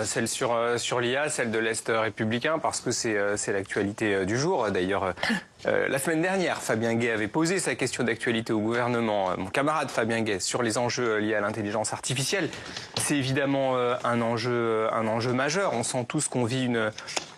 Celle sur l'IA, celle de l'Est républicain, parce que c'est l'actualité du jour. D'ailleurs, la semaine dernière, Fabien Gay avait posé sa question d'actualité au gouvernement. Mon camarade Fabien Gay, sur les enjeux liés à l'intelligence artificielle. C'est évidemment un enjeu majeur. On sent tous qu'on vit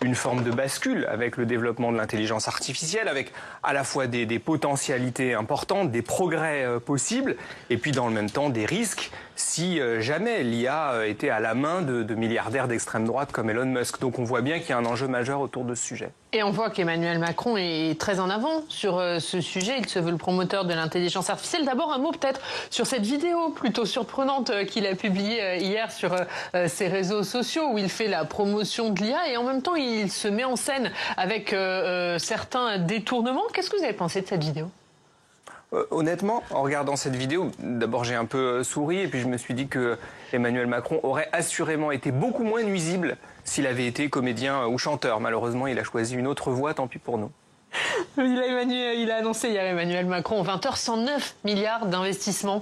une forme de bascule avec le développement de l'intelligence artificielle, avec à la fois des potentialités importantes, des progrès possibles, et puis dans le même temps des risques si jamais l'IA était à la main de milliardaires d'extrême droite comme Elon Musk. Donc on voit bien qu'il y a un enjeu majeur autour de ce sujet. Et on voit qu'Emmanuel Macron est très en avant sur ce sujet. Il se veut le promoteur de l'intelligence artificielle. D'abord, un mot peut-être sur cette vidéo plutôt surprenante qu'il a publiée hier sur ses réseaux sociaux où il fait la promotion de l'IA et en même temps, il se met en scène avec certains détournements. Qu'est-ce que vous avez pensé de cette vidéo ? Honnêtement, en regardant cette vidéo, d'abord j'ai un peu souri et puis je me suis dit que Emmanuel Macron aurait assurément été beaucoup moins nuisible s'il avait été comédien ou chanteur. Malheureusement, il a choisi une autre voie, tant pis pour nous. Il a annoncé hier, Emmanuel Macron, 20h, 109 milliards d'investissements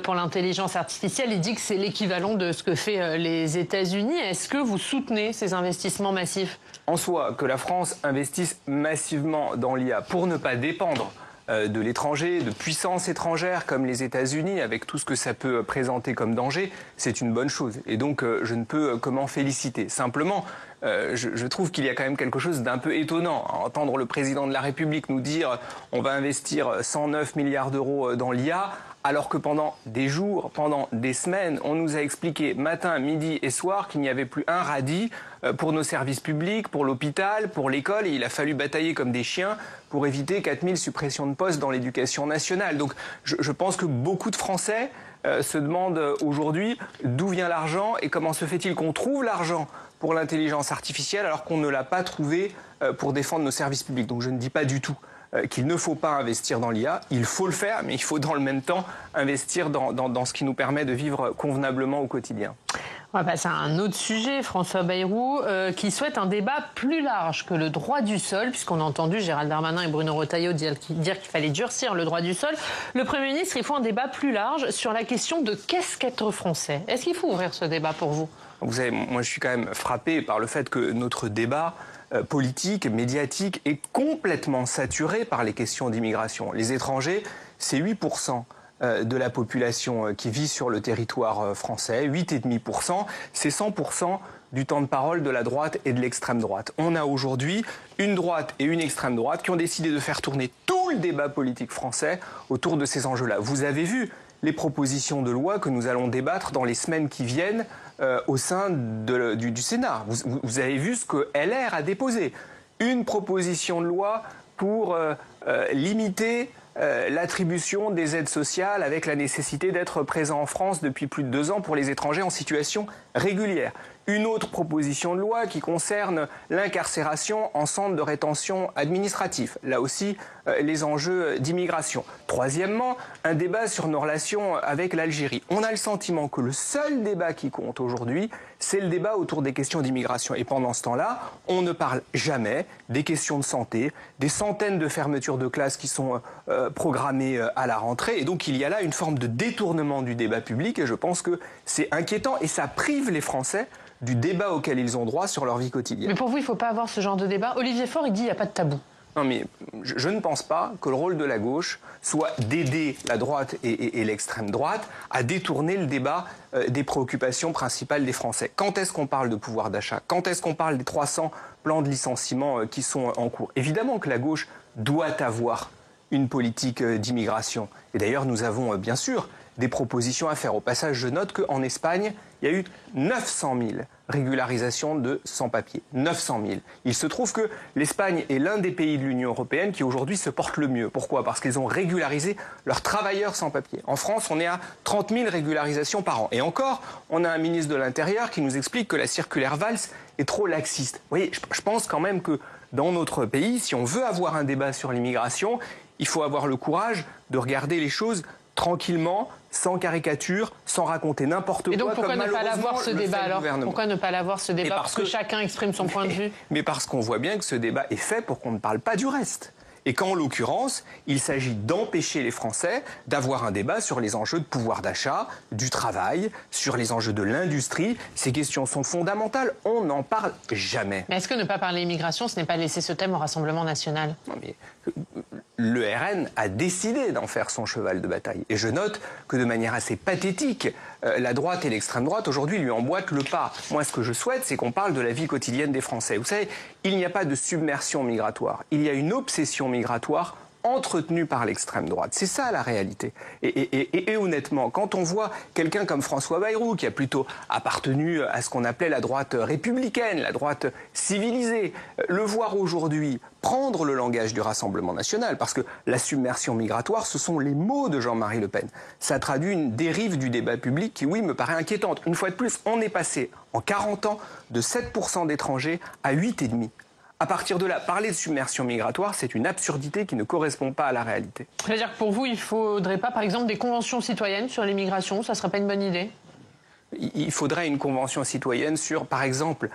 pour l'intelligence artificielle. Il dit que c'est l'équivalent de ce que fait les États-Unis. Est-ce que vous soutenez ces investissements massifs ? En soi, que la France investisse massivement dans l'IA pour ne pas dépendre de l'étranger, de puissances étrangères comme les États-Unis, avec tout ce que ça peut présenter comme danger, c'est une bonne chose. Et donc, je ne peux que m'en féliciter. Simplement, je trouve qu'il y a quand même quelque chose d'un peu étonnant à entendre le président de la République nous dire on va investir 109 milliards d'euros dans l'IA, alors que pendant des jours, pendant des semaines, on nous a expliqué matin, midi et soir qu'il n'y avait plus un radis pour nos services publics, pour l'hôpital, pour l'école. Et il a fallu batailler comme des chiens pour éviter 4000 suppressions de postes dans l'éducation nationale. Donc je pense que beaucoup de Français se demandent aujourd'hui d'où vient l'argent et comment se fait-il qu'on trouve l'argent pour l'intelligence artificielle alors qu'on ne l'a pas trouvé pour défendre nos services publics. Donc je ne dis pas du tout qu'il ne faut pas investir dans l'IA, il faut le faire, mais il faut dans le même temps investir dans ce qui nous permet de vivre convenablement au quotidien. On va passer à un autre sujet, François Bayrou, qui souhaite un débat plus large que le droit du sol, puisqu'on a entendu Gérald Darmanin et Bruno Retailleau dire qu'il fallait durcir le droit du sol. Le Premier ministre, il faut un débat plus large sur la question de qu'est-ce qu'être français. Est-ce qu'il faut ouvrir ce débat pour vous ? Vous savez, moi je suis quand même frappé par le fait que notre débat politique, médiatique est complètement saturé par les questions d'immigration. Les étrangers, c'est 8% de la population qui vit sur le territoire français, 8,5%, c'est 100% du temps de parole de la droite et de l'extrême droite. On a aujourd'hui une droite et une extrême droite qui ont décidé de faire tourner tout le débat politique français autour de ces enjeux-là. Vous avez vu les propositions de loi que nous allons débattre dans les semaines qui viennent au sein du Sénat. Vous avez vu ce que LR a déposé. Une proposition de loi pour limiter l'attribution des aides sociales avec la nécessité d'être présent en France depuis plus de 2 ans pour les étrangers en situation régulière. Une autre proposition de loi qui concerne l'incarcération en centre de rétention administratif. Là aussi, les enjeux d'immigration. Troisièmement, un débat sur nos relations avec l'Algérie. On a le sentiment que le seul débat qui compte aujourd'hui, c'est le débat autour des questions d'immigration. Et pendant ce temps-là, on ne parle jamais des questions de santé, des centaines de fermetures de classes qui sont programmées à la rentrée. Et donc, il y a là une forme de détournement du débat public. Et je pense que c'est inquiétant et ça prive les Français du débat auquel ils ont droit sur leur vie quotidienne. Mais pour vous, il ne faut pas avoir ce genre de débat. Olivier Faure, il dit qu'il n'y a pas de tabou. Non, mais je ne pense pas que le rôle de la gauche soit d'aider la droite et l'extrême droite à détourner le débat des préoccupations principales des Français. Quand est-ce qu'on parle de pouvoir d'achat ? Quand est-ce qu'on parle des 300 plans de licenciement qui sont en cours ? Évidemment que la gauche doit avoir une politique d'immigration. Et d'ailleurs, nous avons bien sûr des propositions à faire. Au passage, je note qu'en Espagne, il y a eu 900 000 régularisations de sans-papiers. 900 000. Il se trouve que l'Espagne est l'un des pays de l'Union européenne qui aujourd'hui se porte le mieux. Pourquoi ? Parce qu'ils ont régularisé leurs travailleurs sans-papiers. En France, on est à 30 000 régularisations par an. Et encore, on a un ministre de l'Intérieur qui nous explique que la circulaire Valls est trop laxiste. Vous voyez, je pense quand même que dans notre pays, si on veut avoir un débat sur l'immigration, il faut avoir le courage de regarder les choses tranquillement, sans caricature, sans raconter n'importe quoi. Et donc pourquoi ne pas l'avoir ce débat alors ? Pourquoi ne pas l'avoir ce débat ? Parce que chacun exprime son point de vue. Mais parce qu'on voit bien que ce débat est fait pour qu'on ne parle pas du reste. et qu'en l'occurrence, il s'agit d'empêcher les Français d'avoir un débat sur les enjeux de pouvoir d'achat, du travail, sur les enjeux de l'industrie. Ces questions sont fondamentales, on n'en parle jamais. Mais est-ce que ne pas parler immigration, ce n'est pas laisser ce thème au Rassemblement national? Non, mais le RN a décidé d'en faire son cheval de bataille. Et je note que de manière assez pathétique, la droite et l'extrême droite aujourd'hui lui emboîtent le pas. Moi, ce que je souhaite, c'est qu'on parle de la vie quotidienne des Français. Vous savez, il n'y a pas de submersion migratoire. Il y a une obsession migratoire entretenu par l'extrême droite. C'est ça la réalité. Et honnêtement, quand on voit quelqu'un comme François Bayrou, qui a plutôt appartenu à ce qu'on appelait la droite républicaine, la droite civilisée, le voir aujourd'hui prendre le langage du Rassemblement national, parce que la submersion migratoire, ce sont les mots de Jean-Marie Le Pen. Ça traduit une dérive du débat public qui, oui, me paraît inquiétante. Une fois de plus, on est passé en 40 ans de 7% d'étrangers à 8,5%. À partir de là, parler de submersion migratoire, c'est une absurdité qui ne correspond pas à la réalité. C'est-à-dire que pour vous, il ne faudrait pas, par exemple, des conventions citoyennes sur l'immigration? Ça ne serait pas une bonne idée? Il faudrait une convention citoyenne sur, par exemple,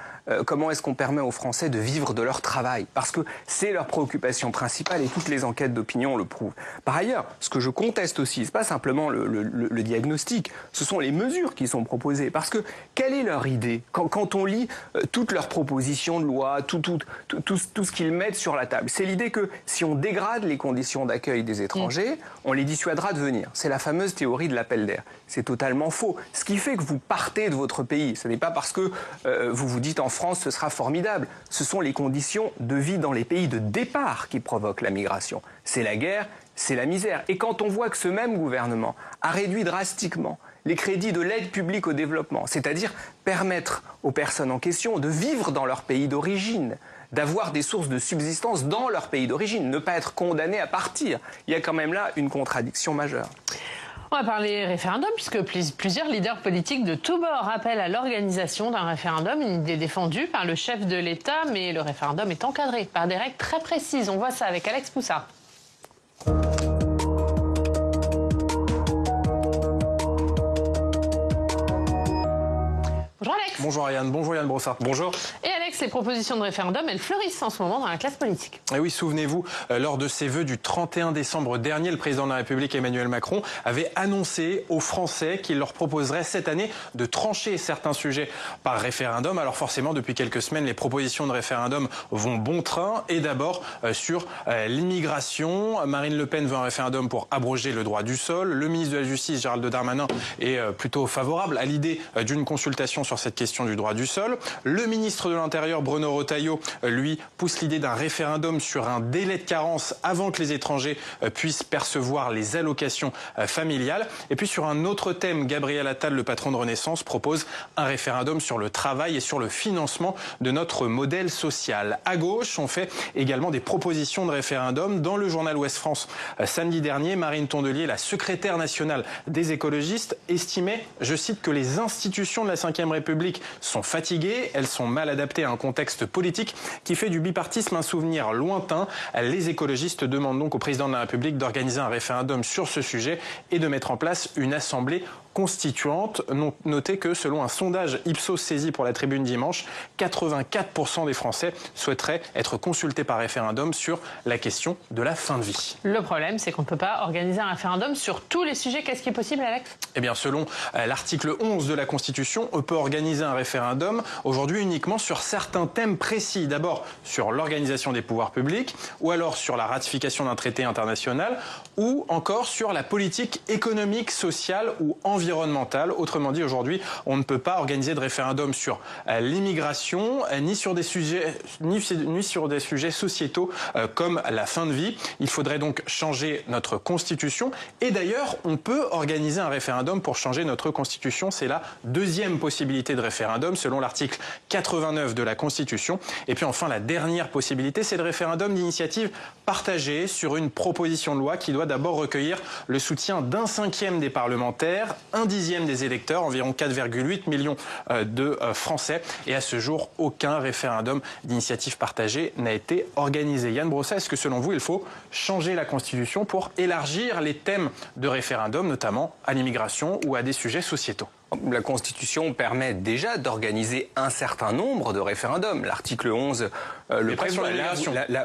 comment est-ce qu'on permet aux Français de vivre de leur travail. Parce que c'est leur préoccupation principale et toutes les enquêtes d'opinion le prouvent. Par ailleurs, ce que je conteste aussi, ce n'est pas simplement le diagnostic, ce sont les mesures qui sont proposées. Parce que quelle est leur idée quand on lit toutes leurs propositions de loi, tout ce qu'ils mettent sur la table? C'est l'idée que si on dégrade les conditions d'accueil des étrangers, on les dissuadera de venir. C'est la fameuse théorie de l'appel d'air. C'est totalement faux. Ce qui fait que vous partez de votre pays. Ce n'est pas parce que vous vous dites en France ce sera formidable. Ce sont les conditions de vie dans les pays de départ qui provoquent la migration. C'est la guerre, c'est la misère. Et quand on voit que ce même gouvernement a réduit drastiquement les crédits de l'aide publique au développement, c'est-à-dire permettre aux personnes en question de vivre dans leur pays d'origine, d'avoir des sources de subsistance dans leur pays d'origine, ne pas être condamnés à partir, il y a quand même là une contradiction majeure. On va parler référendum, puisque plusieurs leaders politiques de tous bords appellent à l'organisation d'un référendum, une idée défendue par le chef de l'État, mais le référendum est encadré par des règles très précises. On voit ça avec Alex Poussard. Bonjour Alex. Bonjour Ariane, bonjour Yann Brossard. Bonjour. Et Alex, les propositions de référendum, elles fleurissent en ce moment dans la classe politique. Et oui, souvenez-vous, lors de ses vœux du 31 décembre dernier, le président de la République Emmanuel Macron avait annoncé aux Français qu'il leur proposerait cette année de trancher certains sujets par référendum. Alors forcément, depuis quelques semaines, les propositions de référendum vont bon train. Et d'abord sur l'immigration. Marine Le Pen veut un référendum pour abroger le droit du sol. Le ministre de la Justice, Gérald Darmanin, est plutôt favorable à l'idée d'une consultation sur cette question du droit du sol. Le ministre de l'Intérieur, Bruno Retailleau, lui, pousse l'idée d'un référendum sur un délai de carence avant que les étrangers puissent percevoir les allocations familiales. Et puis sur un autre thème, Gabriel Attal, le patron de Renaissance, propose un référendum sur le travail et sur le financement de notre modèle social. À gauche, on fait également des propositions de référendum. Dans le journal Ouest France, samedi dernier, Marine Tondelier, la secrétaire nationale des écologistes, estimait, je cite, que les institutions de la Ve République sont fatiguées, elles sont mal adaptées à un contexte politique qui fait du bipartisme un souvenir lointain. Les écologistes demandent donc au président de la République d'organiser un référendum sur ce sujet et de mettre en place une assemblée constituante. Notez que selon un sondage Ipsos saisi pour la Tribune dimanche, 84% des Français souhaiteraient être consultés par référendum sur la question de la fin de vie. Le problème, c'est qu'on ne peut pas organiser un référendum sur tous les sujets. Qu'est-ce qui est possible, Alex? Eh bien, selon l'article 11 de la Constitution, on peut organiser un référendum aujourd'hui uniquement sur certains thèmes précis. D'abord, sur l'organisation des pouvoirs publics, ou alors sur la ratification d'un traité international, ou encore sur la politique économique, sociale ou environnementale. Autrement dit, aujourd'hui, on ne peut pas organiser de référendum sur l'immigration, ni sur des sujets sociétaux comme la fin de vie. Il faudrait donc changer notre Constitution. Et d'ailleurs, on peut organiser un référendum pour changer notre Constitution. C'est la deuxième possibilité de référendum, selon l'article 89 de la Constitution. Et puis enfin, la dernière possibilité, c'est le référendum d'initiative partagée sur une proposition de loi qui doit d'abord recueillir le soutien d'un cinquième des parlementaires, un dixième des électeurs, environ 4,8 millions de Français. Et à ce jour, aucun référendum d'initiative partagée n'a été organisé. Yann Brossard, est-ce que selon vous, il faut changer la Constitution pour élargir les thèmes de référendum, notamment à l'immigration ou à des sujets sociétaux? La Constitution permet déjà d'organiser un certain nombre de référendums. L'article 11 le prévoit.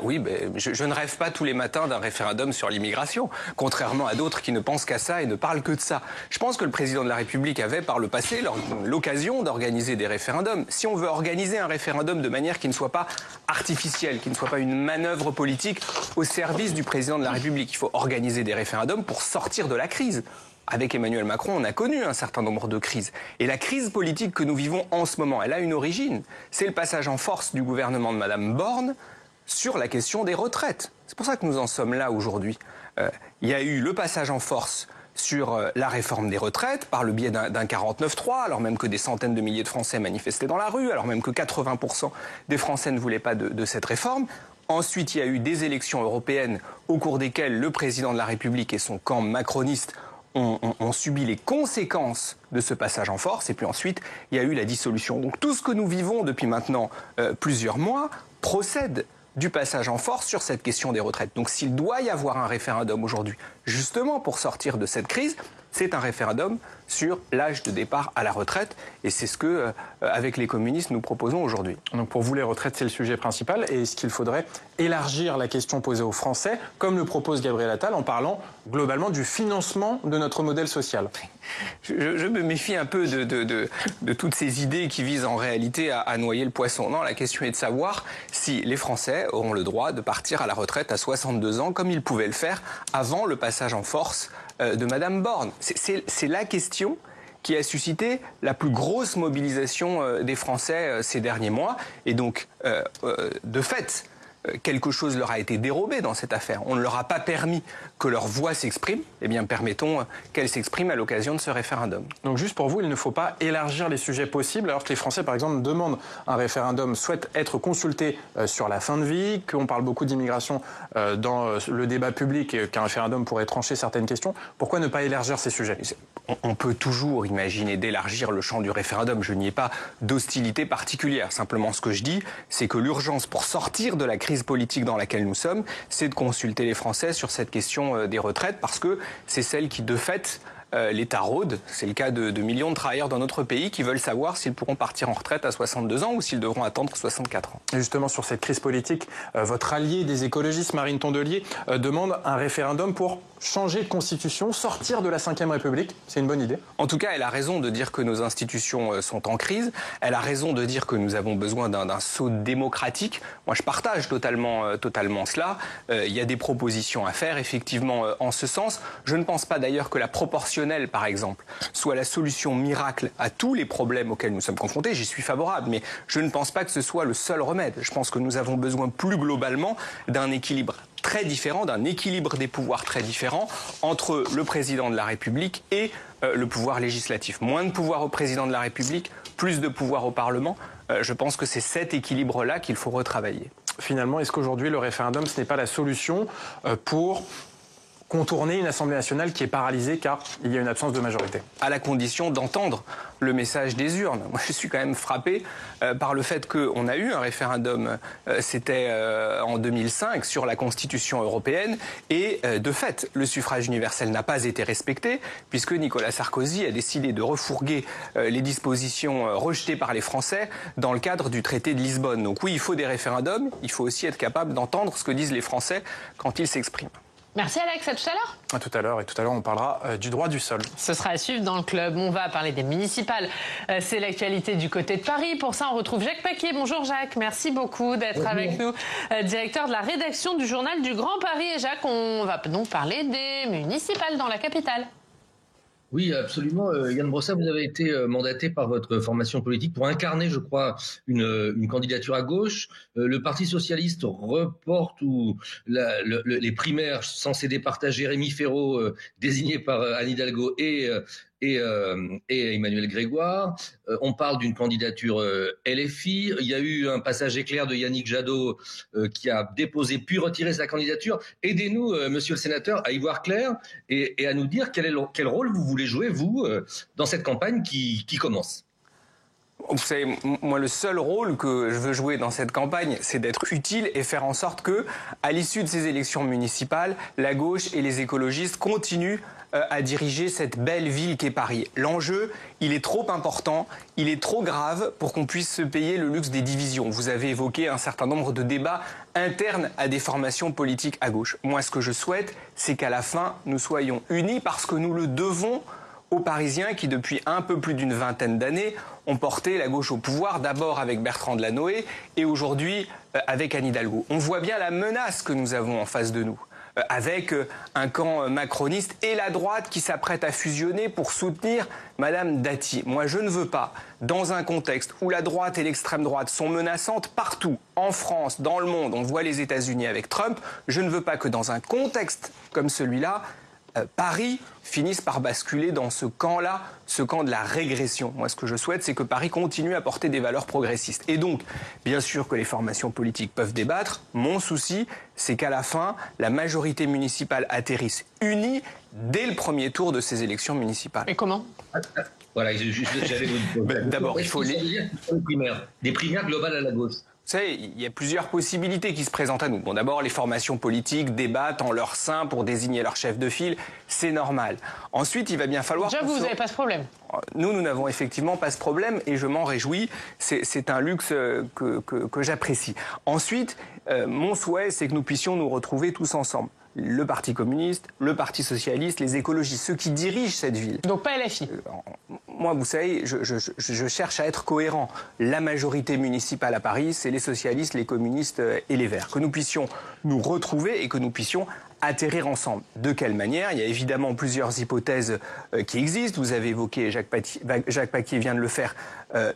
Oui, je ne rêve pas tous les matins d'un référendum sur l'immigration, contrairement à d'autres qui ne pensent qu'à ça et ne parlent que de ça. Je pense que le président de la République avait par le passé l'occasion d'organiser des référendums. Si on veut organiser un référendum de manière qui ne soit pas artificielle, qui ne soit pas une manœuvre politique au service du président de la République, il faut organiser des référendums pour sortir de la crise. Avec Emmanuel Macron, on a connu un certain nombre de crises. Et la crise politique que nous vivons en ce moment, elle a une origine. C'est le passage en force du gouvernement de Mme Borne sur la question des retraites. C'est pour ça que nous en sommes là aujourd'hui. Il y a eu le passage en force sur la réforme des retraites par le biais d'un 49.3, alors même que des centaines de milliers de Français manifestaient dans la rue, alors même que 80% des Français ne voulaient pas de cette réforme. Ensuite, il y a eu des élections européennes au cours desquelles le président de la République et son camp macroniste ont subi les conséquences de ce passage en force. Et puis ensuite, il y a eu la dissolution. Donc tout ce que nous vivons depuis maintenant plusieurs mois procède du passage en force sur cette question des retraites. Donc s'il doit y avoir un référendum aujourd'hui, justement pour sortir de cette crise, c'est un référendum sur l'âge de départ à la retraite. Et c'est ce que, avec les communistes, nous proposons aujourd'hui. Donc pour vous, les retraites, c'est le sujet principal. Et est-ce qu'il faudrait élargir la question posée aux Français, comme le propose Gabriel Attal, en parlant globalement du financement de notre modèle social? Je me méfie un peu de toutes ces idées qui visent en réalité à noyer le poisson. Non, la question est de savoir si les Français auront le droit de partir à la retraite à 62 ans, comme ils pouvaient le faire avant le passage en force de Mme Borne. C'est la question qui a suscité la plus grosse mobilisation des Français ces derniers mois. Et donc, de fait, quelque chose leur a été dérobé dans cette affaire. On ne leur a pas permis que leur voix s'exprime. Eh bien, permettons qu'elle s'exprime à l'occasion de ce référendum. Donc, juste pour vous, il ne faut pas élargir les sujets possibles, alors que les Français, par exemple, demandent un référendum, souhaitent être consultés sur la fin de vie, qu'on parle beaucoup d'immigration dans le débat public et qu'un référendum pourrait trancher certaines questions. Pourquoi ne pas élargir ces sujets? On peut toujours imaginer d'élargir le champ du référendum. Je n'y ai pas d'hostilité particulière. Simplement, ce que je dis, c'est que l'urgence pour sortir de la crise politique dans laquelle nous sommes, c'est de consulter les Français sur cette question des retraites, parce que c'est celle qui, de fait, les taraude. C'est le cas de millions de travailleurs dans notre pays qui veulent savoir s'ils pourront partir en retraite à 62 ans ou s'ils devront attendre 64 ans. Et justement, sur cette crise politique, votre allié des écologistes, Marine Tondelier, demande un référendum pour changer de constitution, sortir de la Ve République. C'est une bonne idée? En tout cas, elle a raison de dire que nos institutions sont en crise. Elle a raison de dire que nous avons besoin d'un saut démocratique. Moi, je partage totalement cela. Il y a des propositions à faire, effectivement, en ce sens. Je ne pense pas d'ailleurs que la proportionnelle, par exemple, soit la solution miracle à tous les problèmes auxquels nous sommes confrontés. J'y suis favorable, mais je ne pense pas que ce soit le seul remède. Je pense que nous avons besoin plus globalement d'un équilibre très différent, d'un équilibre des pouvoirs très différent entre le président de la République et le pouvoir législatif. Moins de pouvoir au président de la République, plus de pouvoir au Parlement. Je pense que c'est cet équilibre-là qu'il faut retravailler. Finalement, est-ce qu'aujourd'hui, le référendum, ce n'est pas la solution pour contourner une Assemblée nationale qui est paralysée car il y a une absence de majorité? À la condition d'entendre le message des urnes. Moi, je suis quand même frappé par le fait qu'on a eu un référendum, c'était en 2005, sur la Constitution européenne, et de fait, le suffrage universel n'a pas été respecté, puisque Nicolas Sarkozy a décidé de refourguer les dispositions rejetées par les Français dans le cadre du traité de Lisbonne. Donc oui, il faut des référendums, il faut aussi être capable d'entendre ce que disent les Français quand ils s'expriment. Merci Alex, à tout à l'heure. À tout à l'heure, et tout à l'heure on parlera du droit du sol. Ce sera à suivre dans le club. On va parler des municipales. C'est l'actualité du côté de Paris. Pour ça, on retrouve Jacques Paquier. Bonjour Jacques, merci beaucoup d'être avec nous. Directeur de la rédaction du journal du Grand Paris. Et Jacques, on va donc parler des municipales dans la capitale. Oui, absolument. Yann Brossat, vous avez été mandaté par votre formation politique pour incarner, je crois, une candidature à gauche. Le Parti socialiste reporte les primaires censées départager Rémi Féraud, désigné par Anne Hidalgo et Emmanuel Grégoire. On parle d'une candidature LFI. Il y a eu un passage éclair de Yannick Jadot qui a déposé puis retiré sa candidature. Aidez-nous, monsieur le sénateur, à y voir clair et à nous dire quel rôle vous voulez jouer, vous, dans cette campagne qui commence. Vous savez, moi, le seul rôle que je veux jouer dans cette campagne, c'est d'être utile et faire en sorte que, à l'issue de ces élections municipales, la gauche et les écologistes continuent à diriger cette belle ville qu'est Paris. L'enjeu, il est trop important, il est trop grave pour qu'on puisse se payer le luxe des divisions. Vous avez évoqué un certain nombre de débats internes à des formations politiques à gauche. Moi, ce que je souhaite, c'est qu'à la fin, nous soyons unis parce que nous le devons aux Parisiens qui, depuis un peu plus d'une vingtaine d'années, ont porté la gauche au pouvoir, d'abord avec Bertrand Delanoë et aujourd'hui avec Anne Hidalgo. On voit bien la menace que nous avons en face de nous, avec un camp macroniste et la droite qui s'apprête à fusionner pour soutenir Madame Dati. Moi, je ne veux pas, dans un contexte où la droite et l'extrême droite sont menaçantes partout, en France, dans le monde, on voit les États-Unis avec Trump, je ne veux pas que dans un contexte comme celui-là, Paris finisse par basculer dans ce camp-là, ce camp de la régression. Moi, ce que je souhaite, c'est que Paris continue à porter des valeurs progressistes. Et donc, bien sûr que les formations politiques peuvent débattre. Mon souci, c'est qu'à la fin, la majorité municipale atterrisse unie dès le premier tour de ces élections municipales. Et comment ? Voilà, j'allais vous dire. D'abord, il faut des primaires globales à la gauche. Vous savez, il y a plusieurs possibilités qui se présentent à nous. Bon, d'abord, les formations politiques débattent en leur sein pour désigner leur chef de file. C'est normal. Ensuite, il va bien falloir... Déjà, vous n'avez pas ce problème. Nous n'avons effectivement pas ce problème et je m'en réjouis. C'est un luxe que j'apprécie. Ensuite, mon souhait, c'est que nous puissions nous retrouver tous ensemble. Le Parti communiste, le Parti socialiste, les écologistes, ceux qui dirigent cette ville. Donc pas LFI. Moi, vous savez, je cherche à être cohérent. La majorité municipale à Paris, c'est les socialistes, les communistes et les Verts. Que nous puissions nous retrouver et que nous puissions atterrir ensemble. De quelle manière? Il y a évidemment plusieurs hypothèses qui existent. Vous avez évoqué, Jacques Paquier vient de le faire,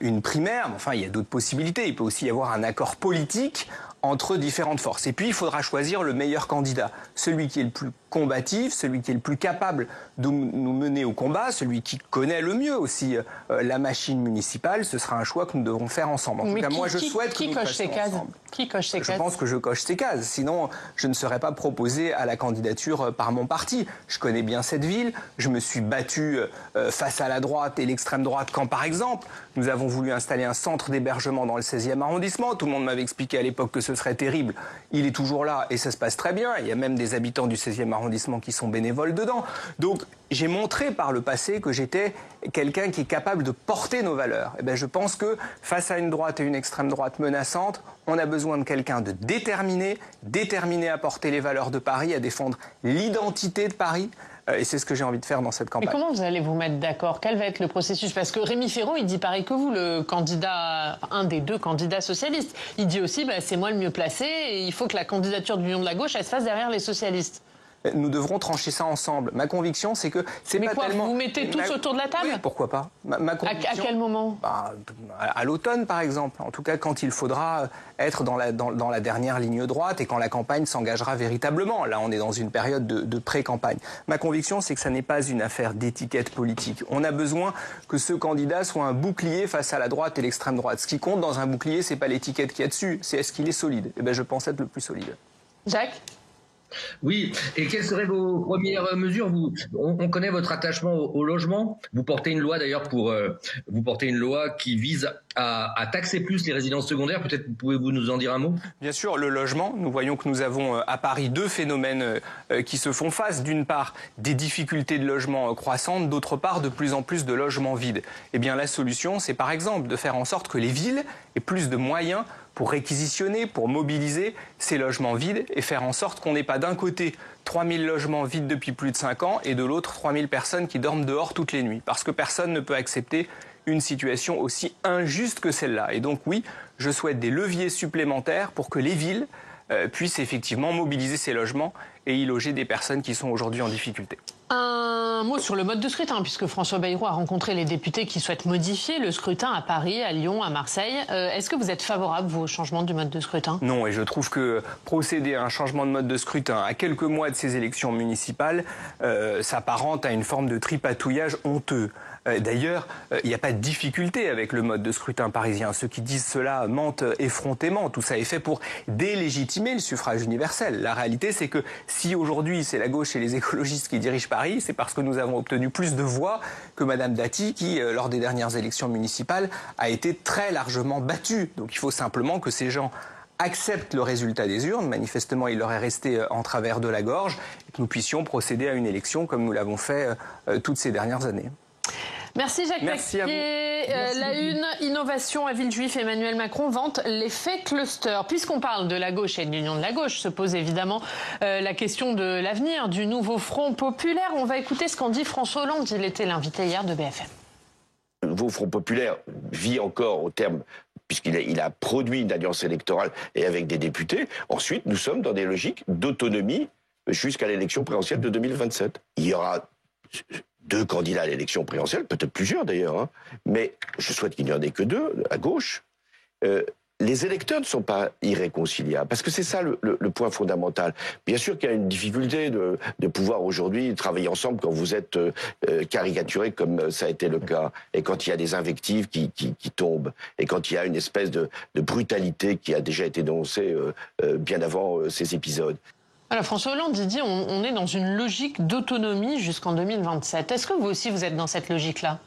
une primaire. Enfin, il y a d'autres possibilités. Il peut aussi y avoir un accord politique entre différentes forces. Et puis, il faudra choisir le meilleur candidat. Celui qui est le plus combatif, celui qui est le plus capable de nous mener au combat, celui qui connaît le mieux aussi la machine municipale. Ce sera un choix que nous devrons faire ensemble. En tout cas, moi, je souhaite que nous le fassions ensemble. Qui coche ces cases? Je pense que je coche ces cases. Sinon, je ne serais pas proposé à la candidature par mon parti. Je connais bien cette ville. Je me suis battu face à la droite et l'extrême droite quand, par exemple, nous avons voulu installer un centre d'hébergement dans le 16e arrondissement. Tout le monde m'avait expliqué à l'époque que ce serait terrible. Il est toujours là et ça se passe très bien. Il y a même des habitants du 16e arrondissement qui sont bénévoles dedans. Donc, j'ai montré par le passé que j'étais quelqu'un qui est capable de porter nos valeurs. Et bien, je pense que face à une droite et une extrême droite menaçantes, on a besoin de quelqu'un de déterminé à porter les valeurs de Paris, à défendre l'identité de Paris. Et c'est ce que j'ai envie de faire dans cette campagne. Mais comment vous allez vous mettre d'accord? Quel va être le processus? Parce que Rémi Féraud, il dit pareil que vous, le candidat, un des deux candidats socialistes. Il dit aussi, c'est moi le mieux placé et il faut que la candidature de l'Union de la gauche, elle se fasse derrière les socialistes. Nous devrons trancher ça ensemble. Ma conviction, c'est que c'est pas tellement... Vous mettez tous autour de la table? Oui, pourquoi pas. Ma conviction... À quel moment? À l'automne, par exemple. En tout cas, quand il faudra être dans la dernière ligne droite et quand la campagne s'engagera véritablement. Là, on est dans une période de pré-campagne. Ma conviction, c'est que ça n'est pas une affaire d'étiquette politique. On a besoin que ce candidat soit un bouclier face à la droite et l'extrême droite. Ce qui compte dans un bouclier, c'est pas l'étiquette qu'il y a dessus, c'est est-ce qu'il est solide. Et je pense être le plus solide. Jacques? Oui, et quelles seraient vos premières mesures? On connaît votre attachement au logement. Vous portez une loi d'ailleurs vous portez une loi qui vise à taxer plus les résidences secondaires. Peut-être pouvez-vous nous en dire un mot? Bien sûr, le logement. Nous voyons que nous avons à Paris deux phénomènes qui se font face. D'une part, des difficultés de logement croissantes, d'autre part, de plus en plus de logements vides. Eh bien, la solution, c'est par exemple de faire en sorte que les villes aient plus de moyens pour réquisitionner, pour mobiliser ces logements vides et faire en sorte qu'on n'ait pas d'un côté 3000 logements vides depuis plus de 5 ans et de l'autre 3000 personnes qui dorment dehors toutes les nuits. Parce que personne ne peut accepter une situation aussi injuste que celle-là. Et donc oui, je souhaite des leviers supplémentaires pour que les villes puissent effectivement mobiliser ces logements et y loger des personnes qui sont aujourd'hui en difficulté. Un mot sur le mode de scrutin, puisque François Bayrou a rencontré les députés qui souhaitent modifier le scrutin à Paris, à Lyon, à Marseille. Est-ce que vous êtes favorable, vous, au changement du mode de scrutin? Non, et je trouve que procéder à un changement de mode de scrutin à quelques mois de ces élections municipales s'apparente à une forme de tripatouillage honteux. D'ailleurs, il n'y a pas de difficulté avec le mode de scrutin parisien. Ceux qui disent cela mentent effrontément. Tout ça est fait pour délégitimer le suffrage universel. La réalité, c'est que si aujourd'hui c'est la gauche et les écologistes qui dirigent Paris, c'est parce que nous avons obtenu plus de voix que Madame Dati qui, lors des dernières élections municipales, a été très largement battue. Donc il faut simplement que ces gens acceptent le résultat des urnes, manifestement il leur est resté en travers de la gorge, et que nous puissions procéder à une élection comme nous l'avons fait toutes ces dernières années. Merci Jacques Merci à vous. La une, innovation à Villejuif, Emmanuel Macron vante l'effet cluster. Puisqu'on parle de la gauche et de l'union de la gauche, se pose évidemment la question de l'avenir du nouveau Front populaire. On va écouter ce qu'en dit François Hollande. Il était l'invité hier de BFM. Le nouveau Front populaire vit encore au terme, puisqu'il a produit une alliance électorale et avec des députés. Ensuite, nous sommes dans des logiques d'autonomie jusqu'à l'élection présidentielle de 2027. Il y aura 2 candidats à l'élection présidentielle, peut-être plusieurs d'ailleurs, hein. Mais je souhaite qu'il n'y en ait que 2 à gauche. Les électeurs ne sont pas irréconciliables, parce que c'est ça le point fondamental. Bien sûr qu'il y a une difficulté de pouvoir aujourd'hui travailler ensemble quand vous êtes caricaturé comme ça a été le cas, et quand il y a des invectives qui tombent, et quand il y a une espèce de brutalité qui a déjà été dénoncée bien avant ces épisodes. Alors François Hollande, il dit on est dans une logique d'autonomie jusqu'en 2027. Est-ce que vous aussi vous êtes dans cette logique-là ?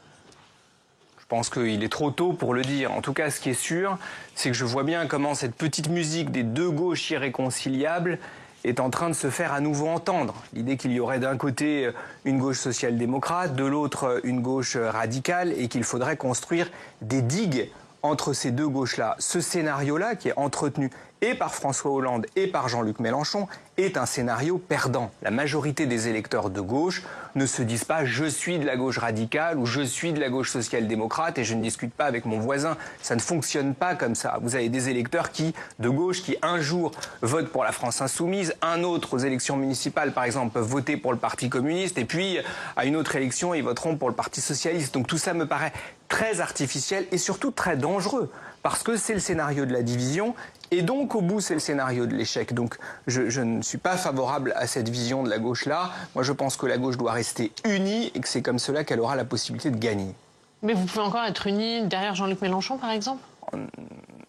Je pense qu'il est trop tôt pour le dire. En tout cas, ce qui est sûr, c'est que je vois bien comment cette petite musique des 2 gauches irréconciliables est en train de se faire à nouveau entendre. L'idée qu'il y aurait d'un côté une gauche social-démocrate, de l'autre une gauche radicale, et qu'il faudrait construire des digues entre ces 2 gauches-là. Ce scénario-là, qui est entretenu et par François Hollande et par Jean-Luc Mélenchon, est un scénario perdant. La majorité des électeurs de gauche ne se disent pas « je suis de la gauche radicale » ou « je suis de la gauche social-démocrate et je ne discute pas avec mon voisin ». Ça ne fonctionne pas comme ça. Vous avez des électeurs de gauche qui un jour votent pour la France insoumise, un autre aux élections municipales par exemple peuvent voter pour le Parti communiste, et puis à une autre élection ils voteront pour le Parti socialiste. Donc tout ça me paraît très artificiel et surtout très dangereux, parce que c'est le scénario de la division, et donc au bout c'est le scénario de l'échec. Donc je ne suis pas favorable à cette vision de la gauche-là. Moi je pense que la gauche doit rester unie et que c'est comme cela qu'elle aura la possibilité de gagner. Mais vous pouvez encore être unis derrière Jean-Luc Mélenchon par exemple ?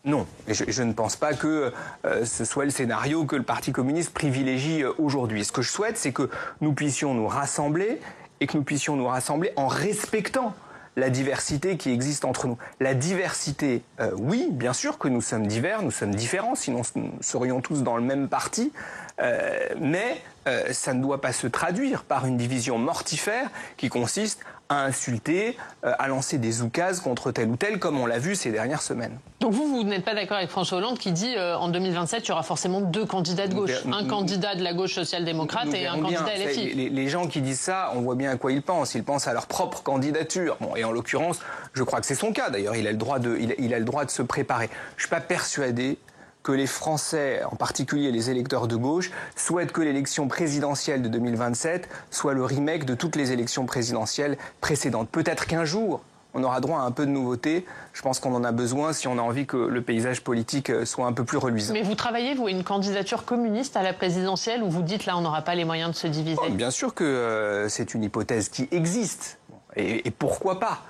Non, et je ne pense pas que ce soit le scénario que le Parti communiste privilégie aujourd'hui. Ce que je souhaite, c'est que nous puissions nous rassembler, et que nous puissions nous rassembler en respectant la diversité qui existe entre nous. La diversité, oui, bien sûr que nous sommes divers, nous sommes différents, sinon nous serions tous dans le même parti, mais ça ne doit pas se traduire par une division mortifère qui consiste à insulter, à lancer des oukases contre tel ou tel, comme on l'a vu ces dernières semaines. Donc vous n'êtes pas d'accord avec François Hollande qui dit en 2027, il y aura forcément 2 candidats de gauche. Un candidat de la gauche social-démocrate et un candidat LFI. Les gens qui disent ça, on voit bien à quoi ils pensent. Ils pensent à leur propre candidature. Bon, et en l'occurrence, je crois que c'est son cas. D'ailleurs, il a le droit de se préparer. Je ne suis pas persuadé que les Français, en particulier les électeurs de gauche, souhaitent que l'élection présidentielle de 2027 soit le remake de toutes les élections présidentielles précédentes. Peut-être qu'un jour, on aura droit à un peu de nouveauté. Je pense qu'on en a besoin si on a envie que le paysage politique soit un peu plus reluisant. Mais vous travaillez, vous, une candidature communiste à la présidentielle où vous dites là, on n'aura pas les moyens de se diviser? Bien sûr que c'est une hypothèse qui existe. Et pourquoi pas ?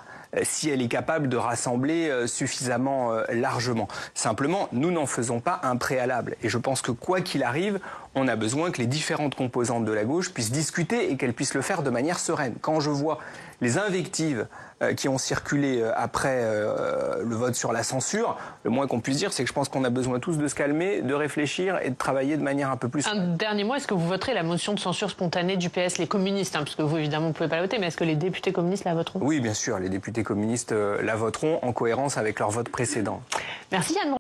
Si elle est capable de rassembler suffisamment largement. Simplement, nous n'en faisons pas un préalable. Et je pense que quoi qu'il arrive, on a besoin que les différentes composantes de la gauche puissent discuter et qu'elles puissent le faire de manière sereine. Quand je vois les invectives qui ont circulé après le vote sur la censure, le moins qu'on puisse dire, c'est que je pense qu'on a besoin tous de se calmer, de réfléchir et de travailler de manière un peu plus... Un dernier mot, est-ce que vous voterez la motion de censure spontanée du PS, les communistes, parce que vous, évidemment, vous ne pouvez pas la voter, mais est-ce que les députés communistes la voteront? Oui, bien sûr, les députés communistes la voteront en cohérence avec leur vote précédent. Merci Yann.